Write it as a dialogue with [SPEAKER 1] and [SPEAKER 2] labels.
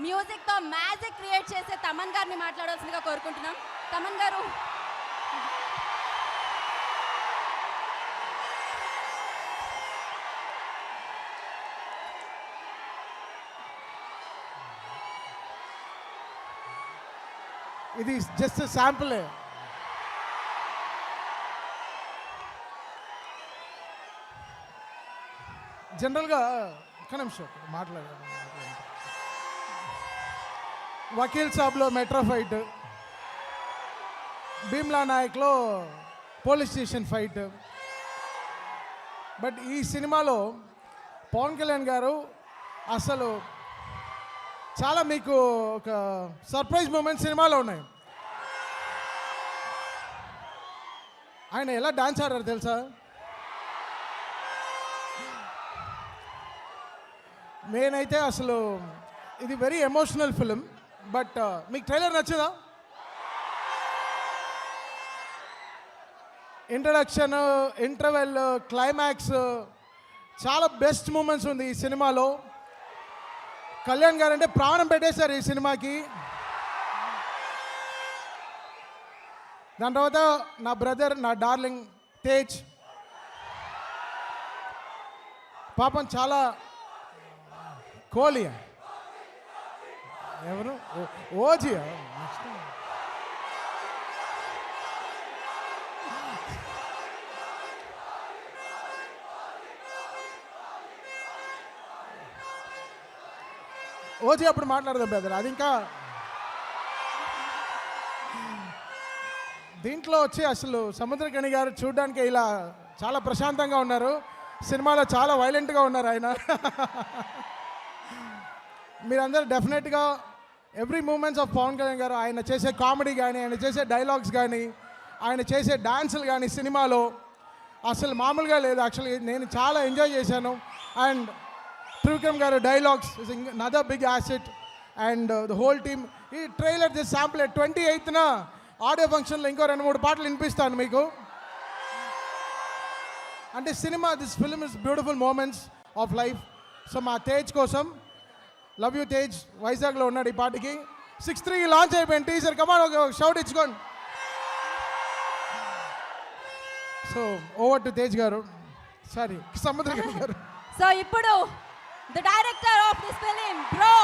[SPEAKER 1] మ్యూజిక్తో magic create చేసే తమన్ గారిని మాట్లాడాల్సిందిగా కోరుకుంటున్నాం. తమన్ గారు.
[SPEAKER 2] ఇది జస్ట్ శాంపుల్. జనరల్గా ఒక్క నిమిషం మాట్లాడాను. వకీల్ సాబ్లో మెట్రో ఫైట్, భీమ్లా నాయక్లో పోలీస్ స్టేషన్ ఫైట్. బట్ ఈ సినిమాలో పవన్ కళ్యాణ్ గారు అసలు చాలా మీకు ఒక సర్ప్రైజ్ మూమెంట్ సినిమాలో ఉన్నాయి. ఆయన ఎలా డాన్స్ ఆడారు తెలుసా? నేనైతే అసలు ఇది వెరీ ఎమోషనల్ ఫిలిం. బట్ మీకు ట్రైలర్ నచ్చదా? ఇంట్రడక్షన్, ఇంటర్వెల్, క్లైమాక్స్ చాలా బెస్ట్ మూమెంట్స్ ఉంది ఈ సినిమాలో. కళ్యాణ్ గారు అంటే ప్రాణం పెట్టేశారు ఈ సినిమాకి. దాని తర్వాత నా బ్రదర్, నా డార్లింగ్ తేజ్ పాపం చాలా కోహ్లీ ఎవరు ఓజీ ఓజీ అప్పుడు మాట్లాడదాం బ్రదర్. అది ఇంకా దీంట్లో వచ్చి అసలు సముద్రకణి గారు చూడడానికి ఇలా చాలా ప్రశాంతంగా ఉన్నారు. సినిమాలో చాలా వైలెంట్గా ఉన్నారు ఆయన. మీరందరూ డెఫినెట్గా every moments of Pawan Kalyan garu, ఆయన చేసే కామెడీ కానీ, ఆయన చేసే డైలాగ్స్ కానీ, ఆయన చేసే డాన్సులు కానీ సినిమాలో అసలు మామూలుగా లేదు. యాక్చువల్లీ నేను చాలా ఎంజాయ్ చేశాను. And Trivikram garu dialogues is another big asset. And the whole team. ఈ ట్రైలర్ జస్ట్ శాంపుల్. 28న ఆడియో ఫంక్షన్లో ఇంకో 2-3 పాటలు వినిపిస్తాను మీకు. అంటే సినిమా, this film is beautiful moments of life. So మా తేజ్ కోసం, లవ్ యూ తేజ్, వైజాగ్లో ఉన్నాడు ఈ పాటికి. 6/3 లాంచ్ అయిపోయింది టీజర్. కమాన్ ఒక షౌట్ ఇచ్చుకోండి. సో ఓవర్ టు తేజ్ గారు, సారీ సముద్ర గారు.
[SPEAKER 1] సో ఇప్పుడు the director of this film bro